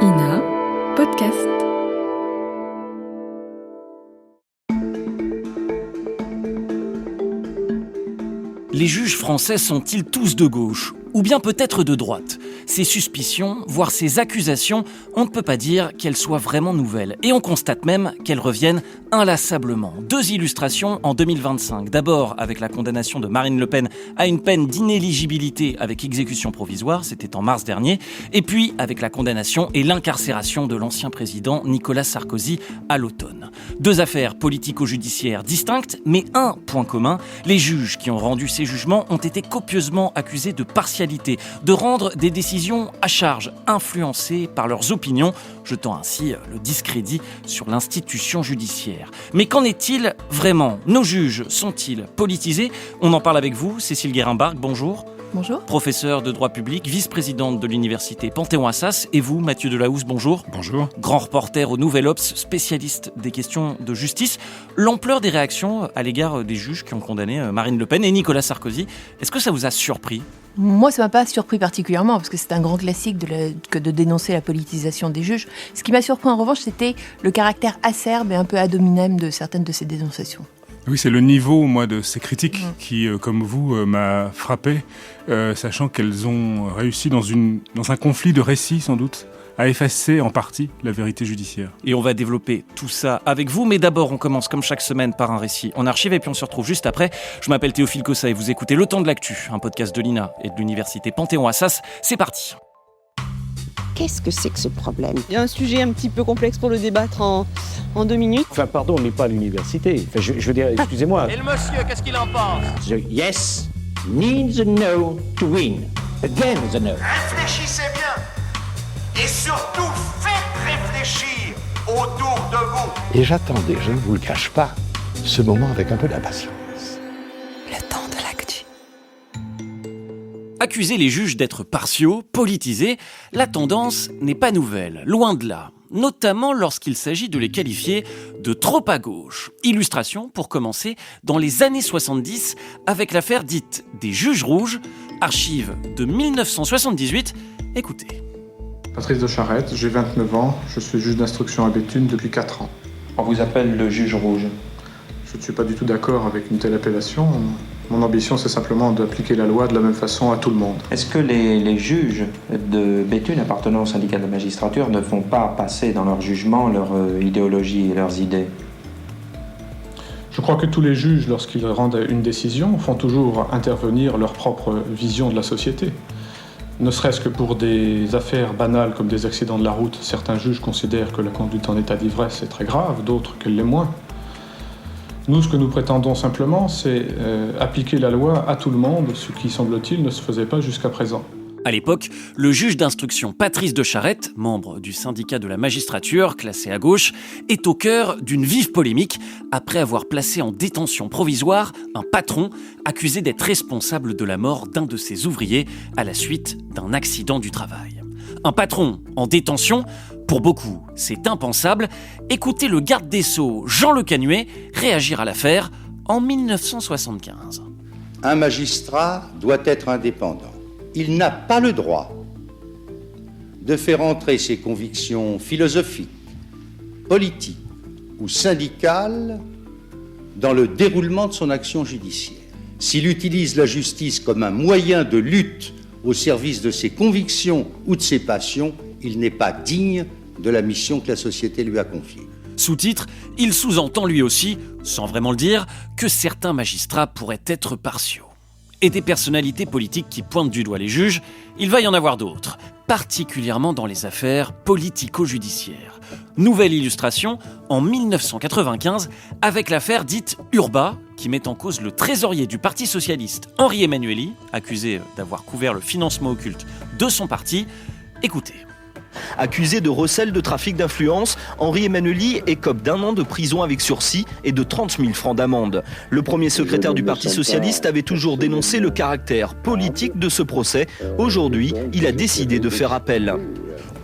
INA Podcast. Les juges français sont-ils tous de gauche ? Ou bien peut-être de droite ? Ces suspicions, voire ces accusations, on ne peut pas dire qu'elles soient vraiment nouvelles. Et on constate même qu'elles reviennent inlassablement. 2 illustrations en 2025. D'abord avec la condamnation de Marine Le Pen à une peine d'inéligibilité avec exécution provisoire, c'était en mars dernier. Et puis avec la condamnation et l'incarcération de l'ancien président Nicolas Sarkozy à l'automne. 2 affaires politico-judiciaires distinctes, mais un point commun, les juges qui ont rendu ces jugements ont été copieusement accusés de partialité, de rendre des décisions à charge, influencées par leurs opinions, jetant ainsi le discrédit sur l'institution judiciaire. Mais qu'en est-il vraiment ? Nos juges sont-ils politisés ? On en parle avec vous, Cécile Guérin-Bargue, bonjour. Bonjour. Professeure de droit public, vice-présidente de l'université Panthéon-Assas. Et vous, Mathieu Delahousse, bonjour. Bonjour. Grand reporter au Nouvel Obs, spécialiste des questions de justice. L'ampleur des réactions à l'égard des juges qui ont condamné Marine Le Pen et Nicolas Sarkozy, est-ce que ça vous a surpris ? Moi, ça ne m'a pas surpris particulièrement, parce que c'est un grand classique que de dénoncer la politisation des juges. Ce qui m'a surpris en revanche, c'était le caractère acerbe et un peu ad hominem de certaines de ces dénonciations. Oui, c'est le niveau, moi, de ces critiques qui, comme vous, m'a frappé, sachant qu'elles ont réussi dans un conflit de récits, sans doute, à effacer en partie la vérité judiciaire. Et on va développer tout ça avec vous, mais d'abord on commence comme chaque semaine par un récit en archive et puis on se retrouve juste après. Je m'appelle Théophile Cossa et vous écoutez Le Temps de l'actu, un podcast de l'INA et de l'université Panthéon-Assas. C'est parti. Qu'est-ce que c'est que ce problème ? Il y a un sujet un petit peu complexe pour le débattre en 2 minutes. Enfin, pardon, mais pas à l'université. Enfin, je veux dire, excusez-moi. Et le monsieur, qu'est-ce qu'il en pense ? The yes needs a no to win. Again the no. Réfléchissez bien. Et surtout, faites réfléchir autour de vous. Et j'attendais, je ne vous le cache pas, ce moment avec un peu d'impatience. Le temps de l'actu. Accuser les juges d'être partiaux, politisés, la tendance n'est pas nouvelle, loin de là. Notamment lorsqu'il s'agit de les qualifier de trop à gauche. Illustration, pour commencer, dans les années 70, avec l'affaire dite des Juges Rouges, archive de 1978. Écoutez. Patrice de Charette, j'ai 29 ans, je suis juge d'instruction à Béthune depuis 4 ans. On vous appelle le juge rouge. Je ne suis pas du tout d'accord avec une telle appellation. Mon ambition, c'est simplement d'appliquer la loi de la même façon à tout le monde. Est-ce que les juges de Béthune appartenant au syndicat de la magistrature ne font pas passer dans leur jugement leur idéologie et leurs idées ? Je crois que tous les juges, lorsqu'ils rendent une décision, font toujours intervenir leur propre vision de la société. Ne serait-ce que pour des affaires banales comme des accidents de la route, certains juges considèrent que la conduite en état d'ivresse est très grave, d'autres qu'elle l'est moins. Nous, ce que nous prétendons simplement, c'est appliquer la loi à tout le monde, ce qui, semble-t-il, ne se faisait pas jusqu'à présent. À l'époque, le juge d'instruction Patrice de Charette, membre du syndicat de la magistrature, classé à gauche, est au cœur d'une vive polémique après avoir placé en détention provisoire un patron accusé d'être responsable de la mort d'un de ses ouvriers à la suite d'un accident du travail. Un patron en détention, pour beaucoup, c'est impensable. Écoutez le garde des Sceaux, Jean Le Canuet, réagir à l'affaire en 1975. Un magistrat doit être indépendant. Il n'a pas le droit de faire entrer ses convictions philosophiques, politiques ou syndicales dans le déroulement de son action judiciaire. S'il utilise la justice comme un moyen de lutte au service de ses convictions ou de ses passions, il n'est pas digne de la mission que la société lui a confiée. Sous-titre, il sous-entend lui aussi, sans vraiment le dire, que certains magistrats pourraient être partiaux. Et des personnalités politiques qui pointent du doigt les juges, il va y en avoir d'autres, particulièrement dans les affaires politico-judiciaires. Nouvelle illustration, en 1995, avec l'affaire dite Urbain, qui met en cause le trésorier du Parti socialiste, Henri Emmanuelli, accusé d'avoir couvert le financement occulte de son parti. Écoutez. Accusé de recel de trafic d'influence, Henri Emmanuelli écope d'1 an de prison avec sursis et de 30 000 francs d'amende. Le premier secrétaire du Parti socialiste avait toujours dénoncé le caractère politique de ce procès. Aujourd'hui, il a décidé de faire appel.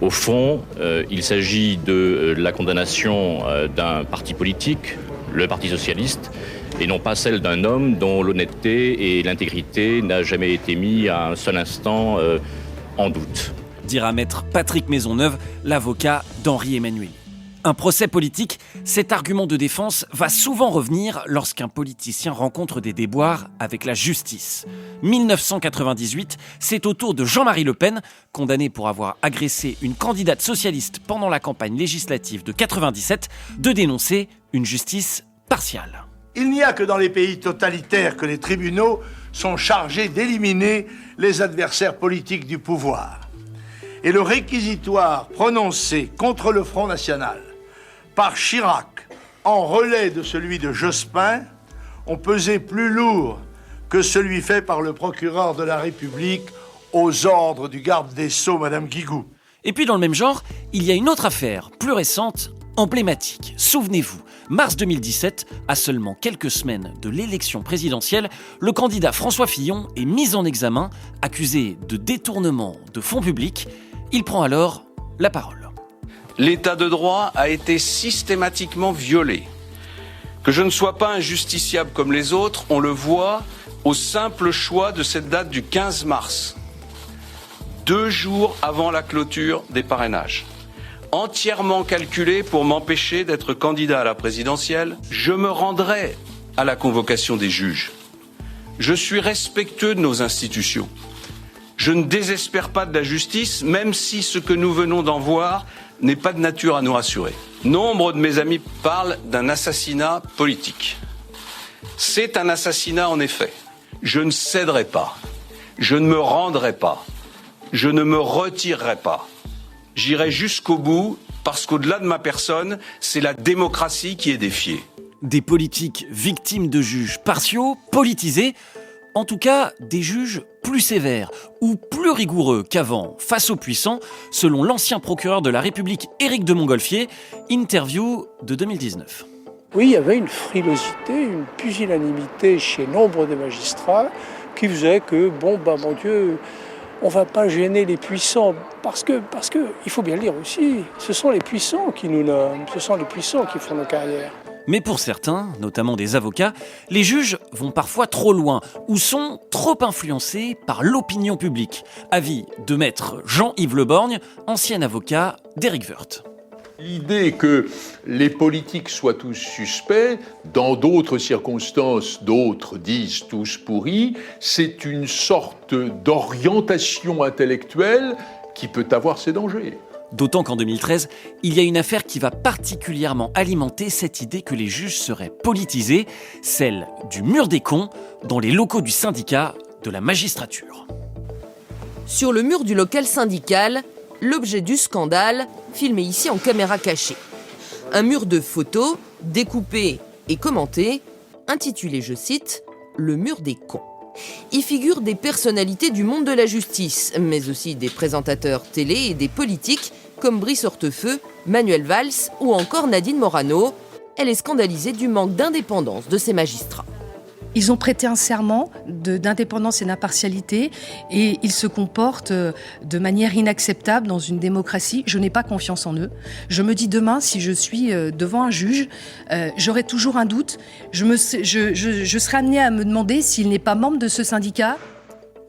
Au fond, il s'agit de la condamnation d'un parti politique, le Parti socialiste, et non pas celle d'un homme dont l'honnêteté et l'intégrité n'a jamais été mis à un seul instant en doute. dira maître Patrick Maisonneuve, l'avocat d'Henri Emmanuelli. Un procès politique, cet argument de défense va souvent revenir lorsqu'un politicien rencontre des déboires avec la justice. 1998, c'est au tour de Jean-Marie Le Pen, condamné pour avoir agressé une candidate socialiste pendant la campagne législative de 97, de dénoncer une justice partiale. Il n'y a que dans les pays totalitaires que les tribunaux sont chargés d'éliminer les adversaires politiques du pouvoir. Et le réquisitoire prononcé contre le Front National par Chirac, en relais de celui de Jospin, ont pesé plus lourd que celui fait par le procureur de la République aux ordres du garde des Sceaux, Madame Guigou. Et puis dans le même genre, il y a une autre affaire, plus récente, emblématique. Souvenez-vous, mars 2017, à seulement quelques semaines de l'élection présidentielle, le candidat François Fillon est mis en examen, accusé de détournement de fonds publics. Il prend alors la parole. L'état de droit a été systématiquement violé. Que je ne sois pas injusticiable comme les autres, on le voit au simple choix de cette date du 15 mars, 2 jours avant la clôture des parrainages. Entièrement calculé pour m'empêcher d'être candidat à la présidentielle, je me rendrai à la convocation des juges. Je suis respectueux de nos institutions. Je ne désespère pas de la justice, même si ce que nous venons d'en voir n'est pas de nature à nous rassurer. Nombre de mes amis parlent d'un assassinat politique. C'est un assassinat en effet. Je ne céderai pas. Je ne me rendrai pas. Je ne me retirerai pas. J'irai jusqu'au bout parce qu'au-delà de ma personne, c'est la démocratie qui est défiée. Des politiques victimes de juges partiaux, politisés, en tout cas des juges plus sévères ou plus rigoureux qu'avant face aux puissants, selon l'ancien procureur de la République Éric de Montgolfier, interview de 2019. Oui, il y avait une frilosité, une pusillanimité chez nombre de magistrats qui faisait que, mon Dieu, on ne va pas gêner les puissants, parce que, il faut bien le dire aussi, ce sont les puissants qui nous nomment, ce sont les puissants qui font nos carrières. Mais pour certains, notamment des avocats, les juges vont parfois trop loin ou sont trop influencés par l'opinion publique. Avis de maître Jean-Yves Le Borgne, ancien avocat d'Éric Woerth. L'idée que les politiques soient tous suspects, dans d'autres circonstances, d'autres disent tous pourris, c'est une sorte d'orientation intellectuelle qui peut avoir ses dangers. D'autant qu'en 2013, il y a une affaire qui va particulièrement alimenter cette idée que les juges seraient politisés, celle du mur des cons, dans les locaux du syndicat de la magistrature. Sur le mur du local syndical, l'objet du scandale, filmé ici en caméra cachée. Un mur de photos, découpé et commenté, intitulé, je cite, « Le mur des cons ». Y figurent des personnalités du monde de la justice, mais aussi des présentateurs télé et des politiques comme Brice Hortefeux, Manuel Valls ou encore Nadine Morano. Elle est scandalisée du manque d'indépendance de ces magistrats. Ils ont prêté un serment d'indépendance et d'impartialité et ils se comportent de manière inacceptable dans une démocratie. Je n'ai pas confiance en eux. Je me dis demain, si je suis devant un juge, j'aurai toujours un doute. Je serai amenée à me demander s'il n'est pas membre de ce syndicat.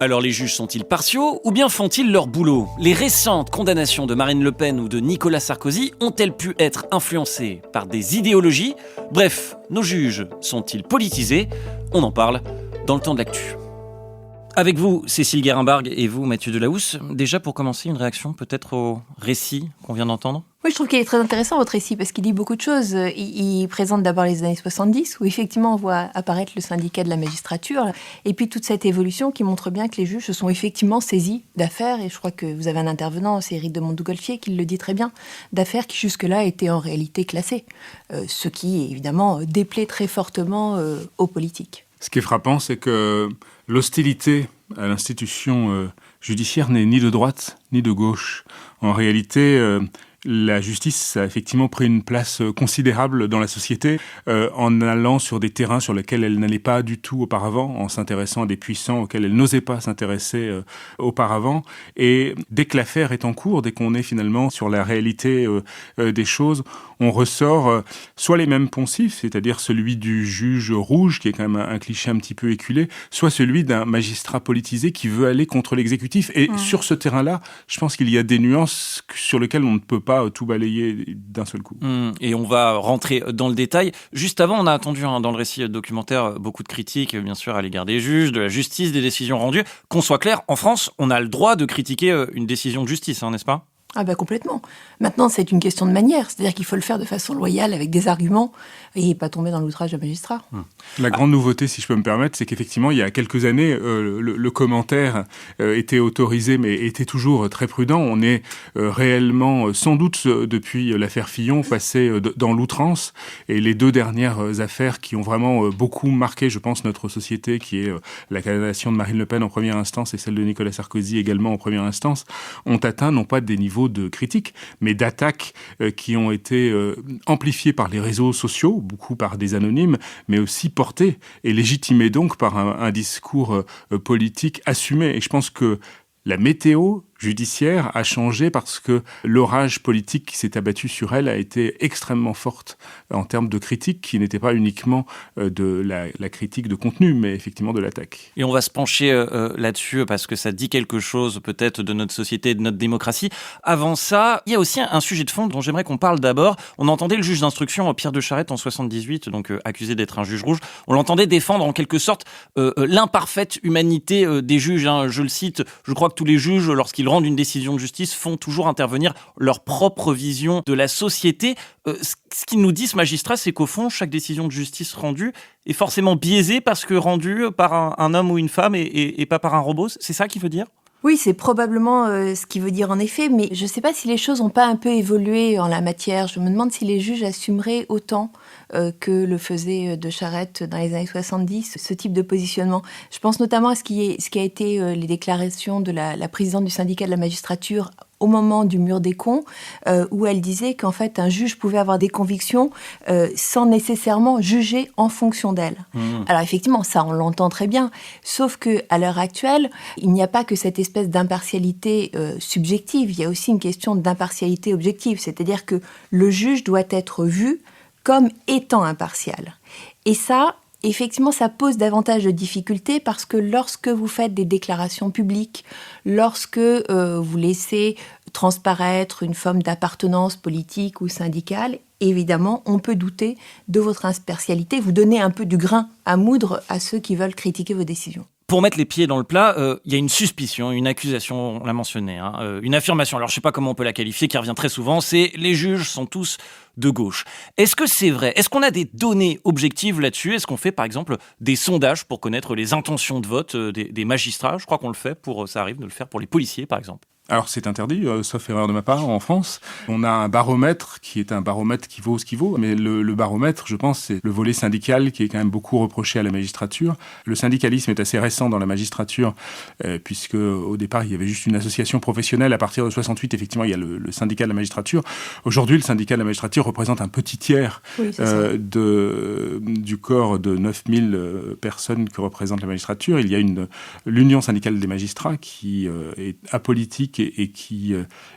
Alors les juges sont-ils partiaux ou bien font-ils leur boulot ? Les récentes condamnations de Marine Le Pen ou de Nicolas Sarkozy ont-elles pu être influencées par des idéologies ? Bref, nos juges sont-ils politisés ? On en parle dans le temps de l'actu. Avec vous, Cécile Guérimbargue, et vous, Mathieu Delahousse, déjà pour commencer, une réaction peut-être au récit qu'on vient d'entendre ? Oui, je trouve qu'il est très intéressant, votre récit, parce qu'il dit beaucoup de choses. Il présente d'abord les années 70, où effectivement on voit apparaître le syndicat de la magistrature, et puis toute cette évolution qui montre bien que les juges se sont effectivement saisis d'affaires, et je crois que vous avez un intervenant, c'est Éric de Montgolfier, qui le dit très bien, d'affaires qui jusque-là étaient en réalité classées, ce qui évidemment déplaît très fortement aux politiques. Ce qui est frappant, c'est que l'hostilité à l'institution judiciaire n'est ni de droite ni de gauche. En réalité, la justice a effectivement pris une place considérable dans la société en allant sur des terrains sur lesquels elle n'allait pas du tout auparavant, en s'intéressant à des puissants auxquels elle n'osait pas s'intéresser auparavant. Et dès que l'affaire est en cours, dès qu'on est finalement sur la réalité des choses, on ressort soit les mêmes poncifs, c'est-à-dire celui du juge rouge, qui est quand même un cliché un petit peu éculé, soit celui d'un magistrat politisé qui veut aller contre l'exécutif. Et sur ce terrain-là, je pense qu'il y a des nuances sur lesquelles on ne peut pas tout balayer d'un seul coup. Et on va rentrer dans le détail. Juste avant, on a attendu dans le récit documentaire beaucoup de critiques, bien sûr, à l'égard des juges, de la justice, des décisions rendues. Qu'on soit clair, en France, on a le droit de critiquer une décision de justice, n'est-ce pas ? Ah ben complètement. Maintenant, c'est une question de manière. C'est-à-dire qu'il faut le faire de façon loyale, avec des arguments, et pas tomber dans l'outrage de magistrat. La grande nouveauté, si je peux me permettre, c'est qu'effectivement, il y a quelques années, le commentaire était autorisé, mais était toujours très prudent. On est réellement, sans doute, depuis l'affaire Fillon, passé dans l'outrance. Et les 2 dernières affaires qui ont vraiment beaucoup marqué, je pense, notre société, qui est la condamnation de Marine Le Pen en première instance et celle de Nicolas Sarkozy également en première instance, ont atteint non pas des niveaux de critiques, mais d'attaques qui ont été amplifiées par les réseaux sociaux, beaucoup par des anonymes, mais aussi portées et légitimées donc par un discours politique assumé. Et je pense que la météo judiciaire a changé parce que l'orage politique qui s'est abattu sur elle a été extrêmement forte en termes de critiques qui n'étaient pas uniquement de la critique de contenu, mais effectivement de l'attaque. Et on va se pencher là-dessus parce que ça dit quelque chose peut-être de notre société et de notre démocratie. Avant ça, il y a aussi un sujet de fond dont j'aimerais qu'on parle d'abord. On entendait le juge d'instruction Pierre de Charette en 78, donc accusé d'être un juge rouge. On l'entendait défendre en quelque sorte l'imparfaite humanité des juges. Je le cite, je crois que tous les juges, lorsqu'ils rendent une décision de justice, font toujours intervenir leur propre vision de la société. Ce qu'il nous dit, ce magistrat, c'est qu'au fond, chaque décision de justice rendue est forcément biaisée parce que rendue par un homme ou une femme et pas par un robot. C'est ça qu'il veut dire ? Oui, c'est probablement ce qu'il veut dire en effet, mais je ne sais pas si les choses n'ont pas un peu évolué en la matière. Je me demande si les juges assumeraient autant que le faisait de Charette dans les années 70, ce type de positionnement. Je pense notamment à ce qui a été les déclarations de la présidente du syndicat de la magistrature au moment du mur des cons, où elle disait qu'en fait, un juge pouvait avoir des convictions sans nécessairement juger en fonction d'elles. Alors effectivement, ça, on l'entend très bien, sauf qu'à l'heure actuelle, il n'y a pas que cette espèce d'impartialité subjective, il y a aussi une question d'impartialité objective, c'est-à-dire que le juge doit être vu comme étant impartial. Et ça, effectivement, ça pose davantage de difficultés parce que lorsque vous faites des déclarations publiques, lorsque vous laissez transparaître une forme d'appartenance politique ou syndicale, évidemment, on peut douter de votre impartialité, vous donnez un peu du grain à moudre à ceux qui veulent critiquer vos décisions. Pour mettre les pieds dans le plat, il y a une suspicion, une accusation, on l'a mentionné, une affirmation, alors je ne sais pas comment on peut la qualifier, qui revient très souvent, c'est « les juges sont tous de gauche ». Est-ce que c'est vrai ? Est-ce qu'on a des données objectives là-dessus ? Est-ce qu'on fait par exemple des sondages pour connaître les intentions de vote des magistrats ? Je crois qu'on le fait, ça arrive de le faire pour les policiers par exemple. Alors c'est interdit, sauf erreur de ma part, en France. On a un baromètre qui est un baromètre qui vaut ce qu'il vaut, mais le baromètre, je pense, c'est le volet syndical qui est quand même beaucoup reproché à la magistrature. Le syndicalisme est assez récent dans la magistrature, puisque au départ, il y avait juste une association professionnelle. À partir de 68, effectivement, il y a le syndicat de la magistrature. Aujourd'hui, le syndicat de la magistrature représente un petit tiers du corps de 9000 personnes que représente la magistrature. Il y a l'Union syndicale des magistrats qui est apolitique et qui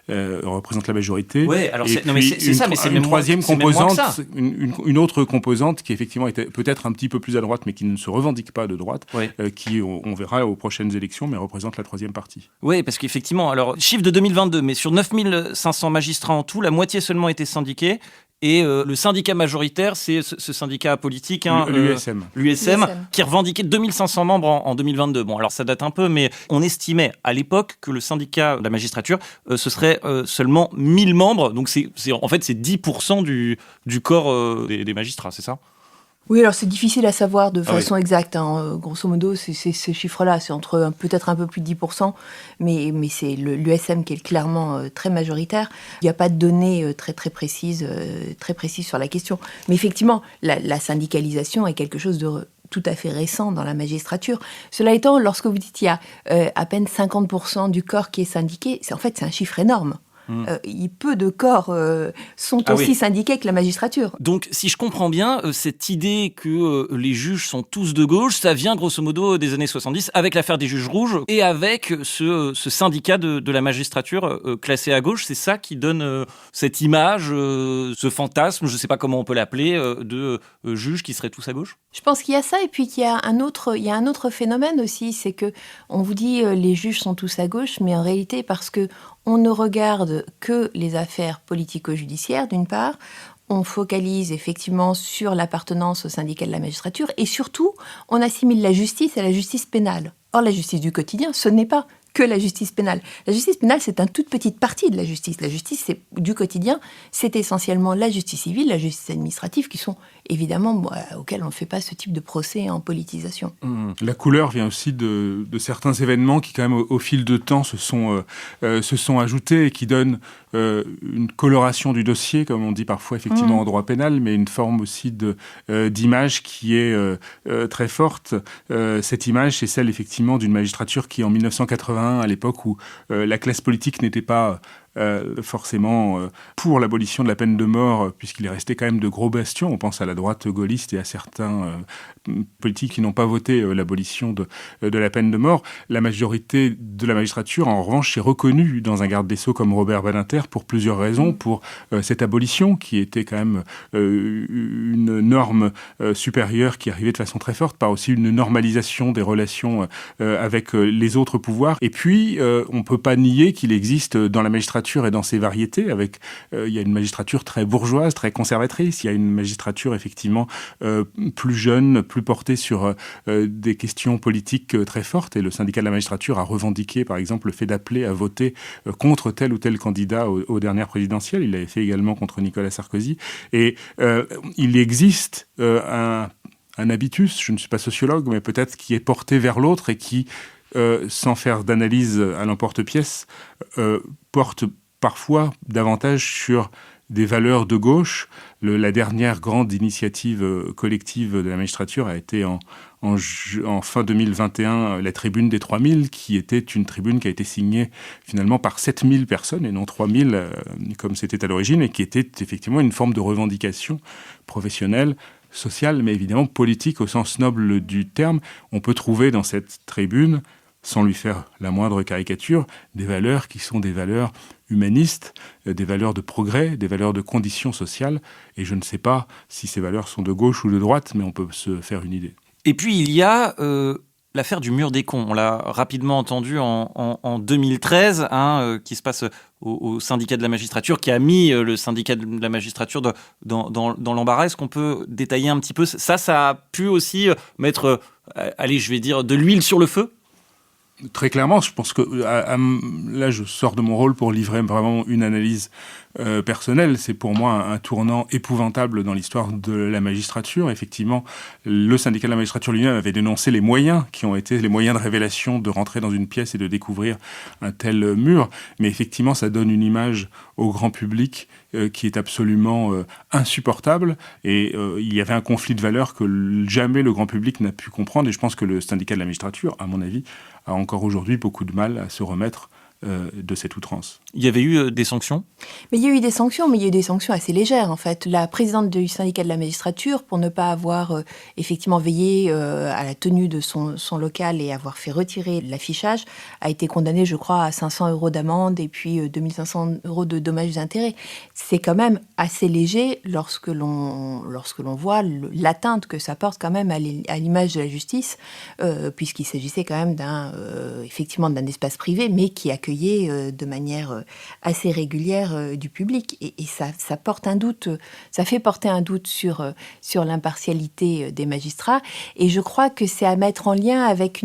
représente la majorité. Ouais, alors c'est ça, mais c'est une troisième composante, une autre composante qui effectivement était peut-être un petit peu plus à droite, mais qui ne se revendique pas de droite, qui on verra aux prochaines élections, mais représente la troisième partie. Oui, parce qu'effectivement, alors chiffre de 2022, mais sur 9500 magistrats en tout, la moitié seulement était syndiquée. Et le syndicat majoritaire, c'est ce syndicat politique, l'USM, qui revendiquait 2500 membres en 2022. Bon, alors ça date un peu, mais on estimait à l'époque que le syndicat de la magistrature, ce serait seulement 1000 membres. Donc c'est 10% du corps des magistrats, c'est ça ? Oui, alors c'est difficile à savoir de façon exacte. Grosso modo, c'est ces chiffres-là. C'est entre peut-être un peu plus de 10%, mais c'est l'USM qui est clairement très majoritaire. Il n'y a pas de données très précises sur la question. Mais effectivement, la syndicalisation est quelque chose de tout à fait récent dans la magistrature. Cela étant, lorsque vous dites qu'il y a à peine 50% du corps qui est syndiqué, c'est un chiffre énorme. Peu de corps sont aussi syndiqués que la magistrature. Donc, si je comprends bien, cette idée que les juges sont tous de gauche, ça vient grosso modo des années 70 avec l'affaire des juges rouges et avec ce syndicat de la magistrature classé à gauche. C'est ça qui donne cette image, ce fantasme, je ne sais pas comment on peut l'appeler, de juges qui seraient tous à gauche. Je pense qu'il y a ça, et puis qu'il y a un autre phénomène aussi, c'est que on vous dit les juges sont tous à gauche, mais en réalité parce que on ne regarde que les affaires politico-judiciaires d'une part, on focalise effectivement sur l'appartenance au syndicat de la magistrature, et surtout on assimile la justice à la justice pénale. Or la justice du quotidien, ce n'est pas que la justice pénale. La justice pénale, c'est une toute petite partie de la justice. La justice du quotidien, c'est essentiellement la justice civile, la justice administrative, qui sont évidemment auxquelles on ne fait pas ce type de procès en politisation. La couleur vient aussi de certains événements qui, quand même, au fil de temps, se sont ajoutés et qui donnent une coloration du dossier, comme on dit parfois effectivement en droit pénal, mais une forme aussi d'image qui est très forte. Cette image, c'est celle effectivement d'une magistrature qui, en 1981, à l'époque où la classe politique n'était pas forcément pour l'abolition de la peine de mort, puisqu'il est resté quand même de gros bastions. On pense à la droite gaulliste et à certains politiques qui n'ont pas voté l'abolition de la peine de mort. La majorité de la magistrature, en revanche, s'est reconnue dans un garde des Sceaux comme Robert Badinter pour plusieurs raisons. Pour cette abolition, qui était quand même une norme supérieure qui arrivait de façon très forte, par aussi une normalisation des relations avec les autres pouvoirs. Et puis, on ne peut pas nier qu'il existe dans la magistrature et dans ses variétés, il y a une magistrature très bourgeoise, très conservatrice, il y a une magistrature effectivement plus jeune, plus portée sur des questions politiques très fortes, et le syndicat de la magistrature a revendiqué par exemple le fait d'appeler à voter contre tel ou tel candidat aux dernières présidentielles. Il l'avait fait également contre Nicolas Sarkozy, et il existe un habitus, je ne suis pas sociologue, mais peut-être qui est porté vers l'autre et qui, sans faire d'analyse à l'emporte-pièce, porte parfois davantage sur des valeurs de gauche. La dernière grande initiative collective de la magistrature a été en fin 2021 la tribune des 3000, qui était une tribune qui a été signée finalement par 7000 personnes et non 3000 comme c'était à l'origine, et qui était effectivement une forme de revendication professionnelle, sociale, mais évidemment politique au sens noble du terme. On peut trouver dans cette tribune, sans lui faire la moindre caricature, des valeurs qui sont des valeurs humanistes, des valeurs de progrès, des valeurs de conditions sociales. Et je ne sais pas si ces valeurs sont de gauche ou de droite, mais on peut se faire une idée. Et puis il y a l'affaire du mur des cons. On l'a rapidement entendu en 2013, qui se passe au syndicat de la magistrature, qui a mis le syndicat de la magistrature dans l'embarras. Est-ce qu'on peut détailler un petit peu ça a pu aussi mettre, je vais dire, de l'huile sur le feu ? Très clairement, je pense que là, je sors de mon rôle pour livrer vraiment une analyse personnelle. C'est pour moi un tournant épouvantable dans l'histoire de la magistrature. Effectivement, le syndicat de la magistrature lui-même avait dénoncé les moyens qui ont été les moyens de révélation de rentrer dans une pièce et de découvrir un tel mur. Mais effectivement, ça donne une image au grand public qui est absolument insupportable. Et il y avait un conflit de valeurs que jamais le grand public n'a pu comprendre. Et je pense que le syndicat de la magistrature, à mon avis, a encore aujourd'hui beaucoup de mal à se remettre de cette outrance. Il y avait eu des sanctions ? Mais il y a eu des sanctions, mais il y a eu des sanctions assez légères en fait. La présidente du syndicat de la magistrature, pour ne pas avoir effectivement veillé à la tenue de son local et avoir fait retirer l'affichage, a été condamnée, je crois, à 500 € d'amende et puis 2500 € de dommages et intérêts. C'est quand même assez léger lorsque l'on voit l'atteinte que ça porte quand même à l'image de la justice, puisqu'il s'agissait quand même effectivement d'un espace privé, mais qui accueillait de manière assez régulière du public. Et ça porte un doute, ça fait porter un doute sur l'impartialité des magistrats. Et je crois que c'est à mettre en lien avec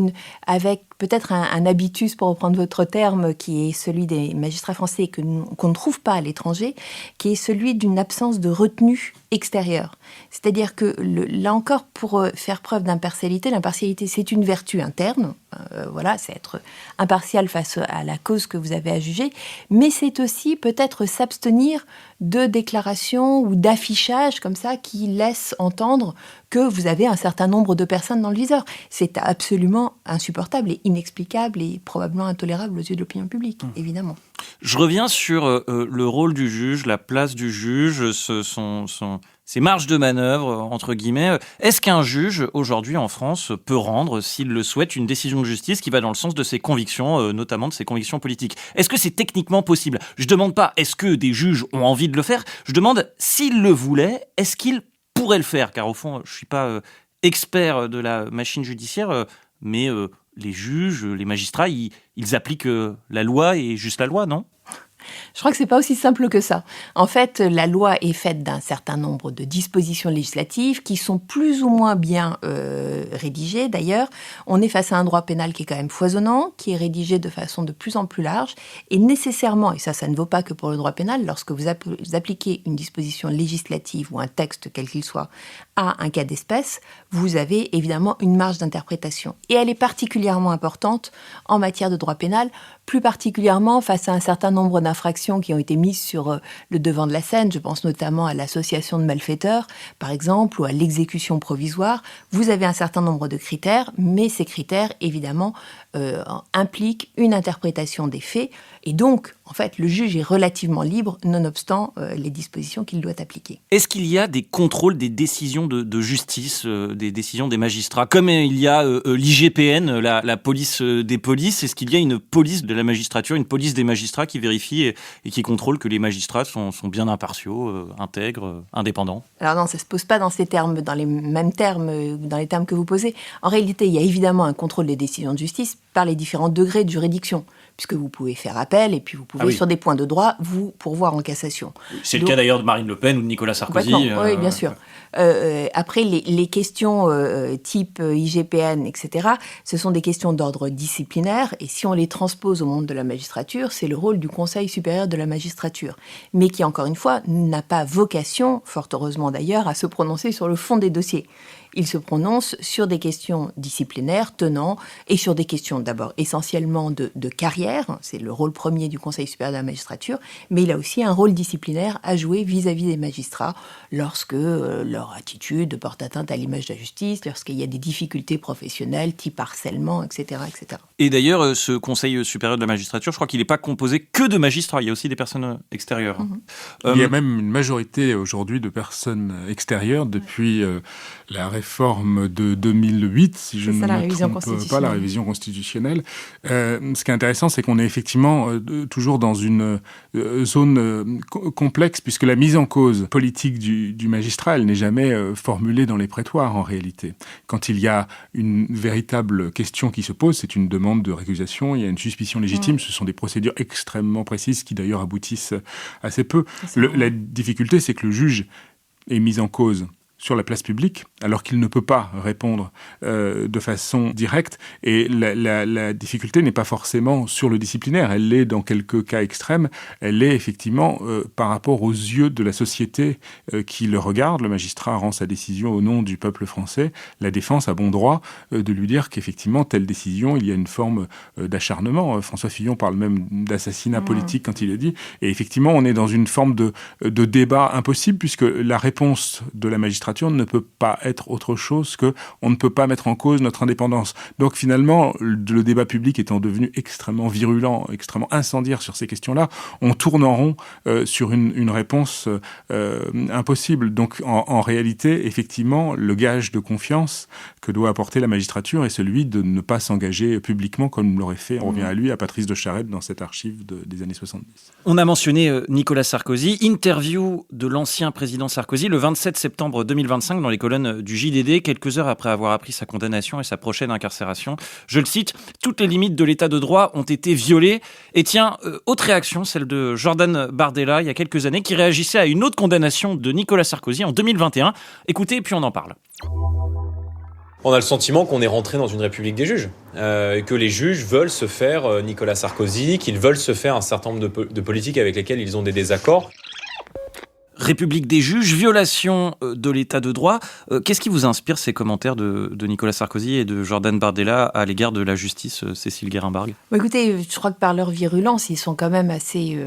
peut-être un habitus, pour reprendre votre terme, qui est celui des magistrats français qu'on ne trouve pas à l'étranger, qui est celui d'une absence de retenue extérieure. C'est-à-dire que, là encore, pour faire preuve d'impartialité, l'impartialité, c'est une vertu interne, c'est être impartial face à la cause que vous avez à juger, mais c'est aussi peut-être s'abstenir de déclarations ou d'affichages comme ça qui laissent entendre que vous avez un certain nombre de personnes dans le viseur. C'est absolument insupportable et inexplicable et probablement intolérable aux yeux de l'opinion publique, évidemment. Je reviens sur le rôle du juge, la place du juge, ses marges de manœuvre, entre guillemets. Est-ce qu'un juge, aujourd'hui en France, peut rendre, s'il le souhaite, une décision de justice qui va dans le sens de ses convictions, notamment de ses convictions politiques ? Est-ce que c'est techniquement possible ? Je ne demande pas est-ce que des juges ont envie de le faire, je demande s'ils le voulaient, est-ce qu'ils pourraient le faire ? Car au fond, je ne suis pas expert de la machine judiciaire, mais les juges, les magistrats, ils appliquent la loi et juste la loi, non ? Je crois que c'est pas aussi simple que ça. En fait, la loi est faite d'un certain nombre de dispositions législatives qui sont plus ou moins bien rédigées. D'ailleurs, on est face à un droit pénal qui est quand même foisonnant, qui est rédigé de façon de plus en plus large. Et nécessairement, et ça ne vaut pas que pour le droit pénal, lorsque vous appliquez une disposition législative ou un texte, quel qu'il soit, à un cas d'espèce, vous avez évidemment une marge d'interprétation. Et elle est particulièrement importante en matière de droit pénal, plus particulièrement face à un certain nombre d'infractions qui ont été mises sur le devant de la scène. Je pense notamment à l'association de malfaiteurs, par exemple, ou à l'exécution provisoire. Vous avez un certain nombre de critères, mais ces critères, évidemment, impliquent une interprétation des faits. Et donc, en fait, le juge est relativement libre, nonobstant les dispositions qu'il doit appliquer. Est-ce qu'il y a des contrôles des décisions de justice, des décisions des magistrats ? Comme il y a l'IGPN, la police des polices, est-ce qu'il y a une police de la magistrature, une police des magistrats qui vérifie et qui contrôle que les magistrats sont bien impartiaux, intègres, indépendants ? Alors non, ça ne se pose pas dans ces termes, dans les mêmes termes, dans les termes que vous posez. En réalité, il y a évidemment un contrôle des décisions de justice par les différents degrés de juridiction, puisque vous pouvez faire appel et puis vous pouvez, sur des points de droit, vous pourvoir en cassation. C'est le cas d'ailleurs de Marine Le Pen ou de Nicolas Sarkozy. Oui, bien sûr. Après, les questions type IGPN, etc., ce sont des questions d'ordre disciplinaire, et si on les transpose au monde de la magistrature, c'est le rôle du Conseil supérieur de la magistrature, mais qui, encore une fois, n'a pas vocation, fort heureusement d'ailleurs, à se prononcer sur le fond des dossiers. Il se prononce sur des questions disciplinaires tenant et sur des questions d'abord essentiellement de carrière, c'est le rôle premier du Conseil supérieur de la magistrature, mais il a aussi un rôle disciplinaire à jouer vis-à-vis des magistrats lorsque leur attitude porte atteinte à l'image de la justice, lorsqu'il y a des difficultés professionnelles, type harcèlement, etc., etc. Et d'ailleurs, ce Conseil supérieur de la magistrature, je crois qu'il n'est pas composé que de magistrats, il y a aussi des personnes extérieures. Il y a même une majorité aujourd'hui de personnes extérieures depuis la réforme de 2008, si je ne me trompe pas, la révision constitutionnelle. Ce qui est intéressant, c'est qu'on est effectivement toujours dans une zone complexe, puisque la mise en cause politique du magistrat, elle n'est jamais formulée dans les prétoires, en réalité. Quand il y a une véritable question qui se pose, c'est une demande de récusation, il y a une suspicion légitime, ce sont des procédures extrêmement précises qui d'ailleurs aboutissent assez peu. La difficulté, c'est que le juge est mis en cause sur la place publique, alors qu'il ne peut pas répondre de façon directe. Et la difficulté n'est pas forcément sur le disciplinaire, elle l'est dans quelques cas extrêmes, elle l'est effectivement par rapport aux yeux de la société qui le regarde. Le magistrat rend sa décision au nom du peuple français. La défense a bon droit de lui dire qu'effectivement, telle décision, il y a une forme d'acharnement. François Fillon parle même d'assassinat politique quand il est dit. Et effectivement, on est dans une forme de débat impossible, puisque la réponse de la magistrature ne peut pas être autre chose que on ne peut pas mettre en cause notre indépendance. Donc finalement, le débat public étant devenu extrêmement virulent, extrêmement incendiaire sur ces questions-là, on tourne en rond sur une réponse impossible. Donc en réalité, effectivement, le gage de confiance que doit apporter la magistrature est celui de ne pas s'engager publiquement comme l'aurait fait, on revient à lui, à Patrice de Charette dans cette archive des années 70. On a mentionné Nicolas Sarkozy, interview de l'ancien président Sarkozy le 27 septembre 2025 dans les colonnes du JDD, quelques heures après avoir appris sa condamnation et sa prochaine incarcération. Je le cite, « Toutes les limites de l'état de droit ont été violées ». Et tiens, autre réaction, celle de Jordan Bardella, il y a quelques années, qui réagissait à une autre condamnation de Nicolas Sarkozy en 2021. Écoutez, puis on en parle. On a le sentiment qu'on est rentré dans une république des juges, que les juges veulent se faire Nicolas Sarkozy, qu'ils veulent se faire un certain nombre de politiques avec lesquelles ils ont des désaccords. République des juges, violation de l'état de droit. Qu'est-ce qui vous inspire ces commentaires de Nicolas Sarkozy et de Jordan Bardella à l'égard de la justice, Cécile Guérin-Bargue ? Écoutez, je crois que par leur virulence, ils sont quand même assez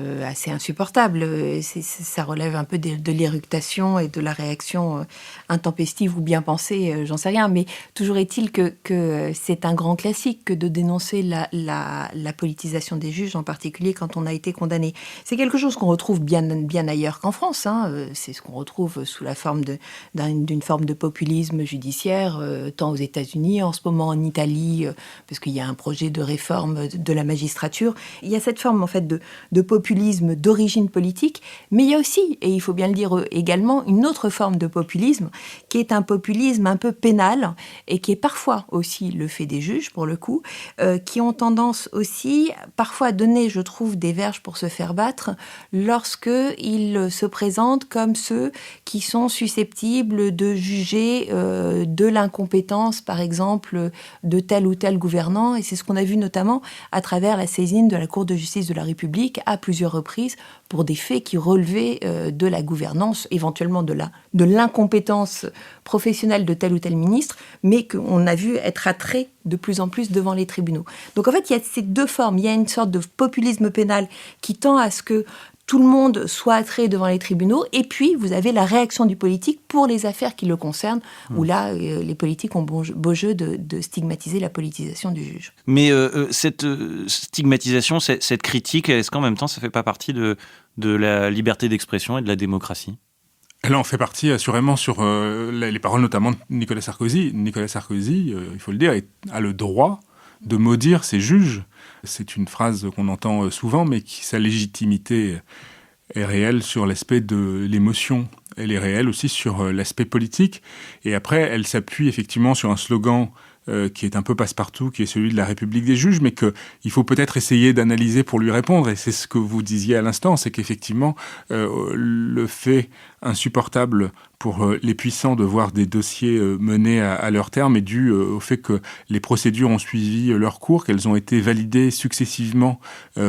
insupportables. Ça relève un peu de l'éructation et de la réaction intempestive ou bien pensée, j'en sais rien. Mais toujours est-il que c'est un grand classique que de dénoncer la politisation des juges, en particulier quand on a été condamné. C'est quelque chose qu'on retrouve bien ailleurs qu'en France, hein. C'est ce qu'on retrouve sous la forme d'une forme de populisme judiciaire, tant aux États-Unis, en ce moment en Italie, parce qu'il y a un projet de réforme de la magistrature. Il y a cette forme en fait de populisme d'origine politique, mais il y a aussi, et il faut bien le dire également, une autre forme de populisme, qui est un populisme un peu pénal, et qui est parfois aussi le fait des juges, pour le coup, qui ont tendance aussi parfois à donner, je trouve, des verges pour se faire battre, lorsqu'ils se présentent comme ceux qui sont susceptibles de juger de l'incompétence, par exemple, de tel ou tel gouvernant. Et c'est ce qu'on a vu notamment à travers la saisine de la Cour de justice de la République à plusieurs reprises pour des faits qui relevaient de la gouvernance, éventuellement de l'incompétence professionnelle de tel ou tel ministre, mais qu'on a vu être attrait de plus en plus devant les tribunaux. Donc en fait, il y a ces deux formes. Il y a une sorte de populisme pénal qui tend à ce que tout le monde soit attrait devant les tribunaux, et puis vous avez la réaction du politique pour les affaires qui le concernent, où là, les politiques ont beau jeu de stigmatiser la politisation du juge. Mais cette stigmatisation, cette critique, est-ce qu'en même temps, ça ne fait pas partie de la liberté d'expression et de la démocratie ? Là, on fait partie assurément sur les paroles notamment de Nicolas Sarkozy. Nicolas Sarkozy, il faut le dire, a le droit de maudire ses juges. C'est une phrase qu'on entend souvent, mais sa légitimité est réelle sur l'aspect de l'émotion. Elle est réelle aussi sur l'aspect politique. Et après, elle s'appuie effectivement sur un slogan qui est un peu passe-partout, qui est celui de la République des juges, mais qu'il faut peut-être essayer d'analyser pour lui répondre. Et c'est ce que vous disiez à l'instant, c'est qu'effectivement, le fait insupportable pour les puissants de voir des dossiers menés à leur terme est dû au fait que les procédures ont suivi leur cours, qu'elles ont été validées successivement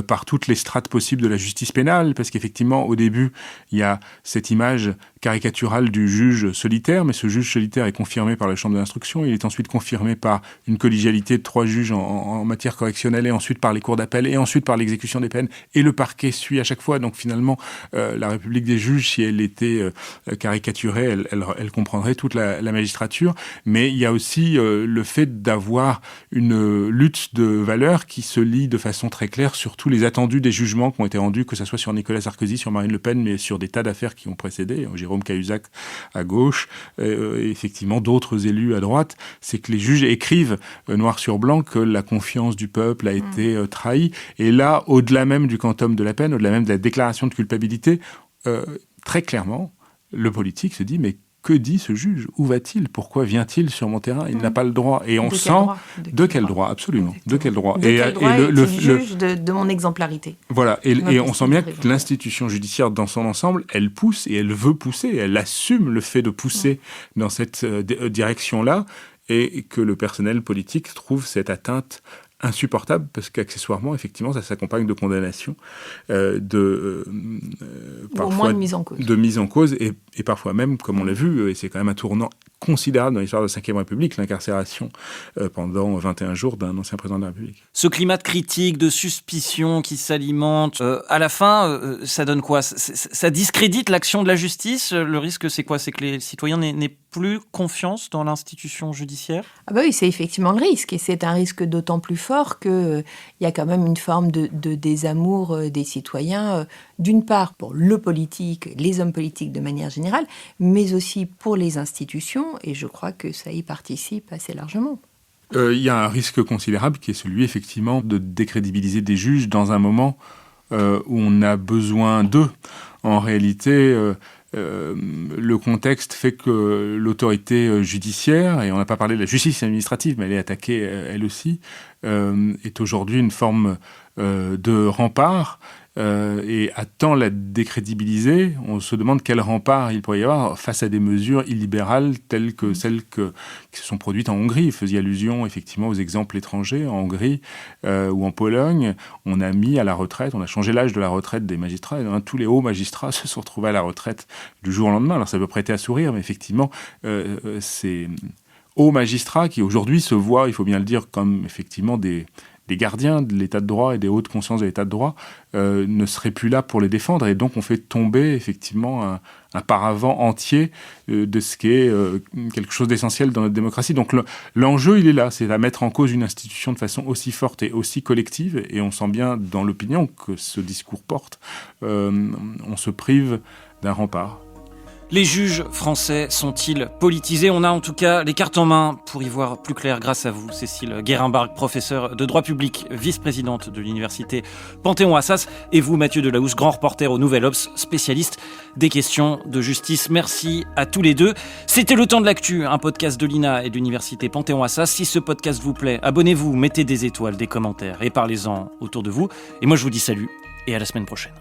par toutes les strates possibles de la justice pénale, parce qu'effectivement, au début, il y a cette image caricaturale du juge solitaire, mais ce juge solitaire est confirmé par la chambre de l'instruction, il est ensuite confirmé par une collégialité de 3 juges en matière correctionnelle, et ensuite par les cours d'appel, et ensuite par l'exécution des peines, et le parquet suit à chaque fois. Donc finalement, la République des juges, si elle était caricaturée, elle comprendrait toute la magistrature, mais il y a aussi le fait d'avoir une lutte de valeurs qui se lit de façon très claire sur tous les attendus des jugements qui ont été rendus, que ce soit sur Nicolas Sarkozy, sur Marine Le Pen, mais sur des tas d'affaires qui ont précédé, Jérôme Cahuzac à gauche, et effectivement d'autres élus à droite. C'est que les juges écrivent noir sur blanc que la confiance du peuple a été trahie, et là, au-delà même du quantum de la peine, au-delà même de la déclaration de culpabilité, très clairement, le politique se dit, mais que dit ce juge ? Où va-t-il ? Pourquoi vient-il sur mon terrain ? Il n'a pas le droit. Et on sent... De quel droit ? Absolument. De quel droit ? Le juge de mon exemplarité. Voilà. Et on sent bien que l'institution judiciaire, dans son ensemble, elle pousse et elle veut pousser. Elle assume le fait de pousser dans cette direction-là, et que le personnel politique trouve cette atteinte insupportable, parce qu'accessoirement, effectivement, ça s'accompagne de condamnations, parfois au moins de mise en cause. De mise en cause, et parfois même, comme on l'a vu, et c'est quand même un tournant considérable dans l'histoire de la Ve République, l'incarcération pendant 21 jours d'un ancien président de la République. Ce climat de critique, de suspicion qui s'alimente, à la fin, ça donne quoi ? Ça discrédite l'action de la justice ? Le risque, c'est quoi ? C'est que les citoyens n'aient plus confiance dans l'institution judiciaire ? Ah bah oui, c'est effectivement le risque, et c'est un risque d'autant plus fort qu'il y a quand même une forme de désamour des citoyens, d'une part pour le politique, les hommes politiques de manière générale, mais aussi pour les institutions, et je crois que ça y participe assez largement. Il y a un risque considérable qui est celui, effectivement, de décrédibiliser des juges dans un moment où on a besoin d'eux. En réalité, le contexte fait que l'autorité judiciaire, et on n'a pas parlé de la justice administrative, mais elle est attaquée elle aussi, est aujourd'hui une forme de rempart et attend la décrédibiliser. On se demande quel rempart il pourrait y avoir face à des mesures illibérales telles que celles qui se sont produites en Hongrie. Il faisait allusion effectivement aux exemples étrangers. En Hongrie ou en Pologne, on a mis à la retraite, on a changé l'âge de la retraite des magistrats. Tous les hauts magistrats se sont retrouvés à la retraite du jour au lendemain. Alors ça peut prêter à sourire, mais effectivement, ces hauts magistrats qui aujourd'hui se voient, il faut bien le dire, comme effectivement des gardiens de l'état de droit et des hautes consciences de l'état de droit ne seraient plus là pour les défendre. Et donc on fait tomber effectivement un paravent entier de ce qui est quelque chose d'essentiel dans notre démocratie. Donc l'enjeu, il est là, c'est à mettre en cause une institution de façon aussi forte et aussi collective. Et on sent bien dans l'opinion que ce discours porte. On se prive d'un rempart. Les juges français sont-ils politisés ? On a en tout cas les cartes en main pour y voir plus clair grâce à vous, Cécile Guérimbargue, professeure de droit public, vice-présidente de l'université Panthéon-Assas, et vous, Mathieu Delahousse, grand reporter au Nouvel Obs, spécialiste des questions de justice. Merci à tous les deux. C'était Le Temps de l'Actu, un podcast de l'INA et de l'université Panthéon-Assas. Si ce podcast vous plaît, abonnez-vous, mettez des étoiles, des commentaires et parlez-en autour de vous. Et moi, je vous dis salut et à la semaine prochaine.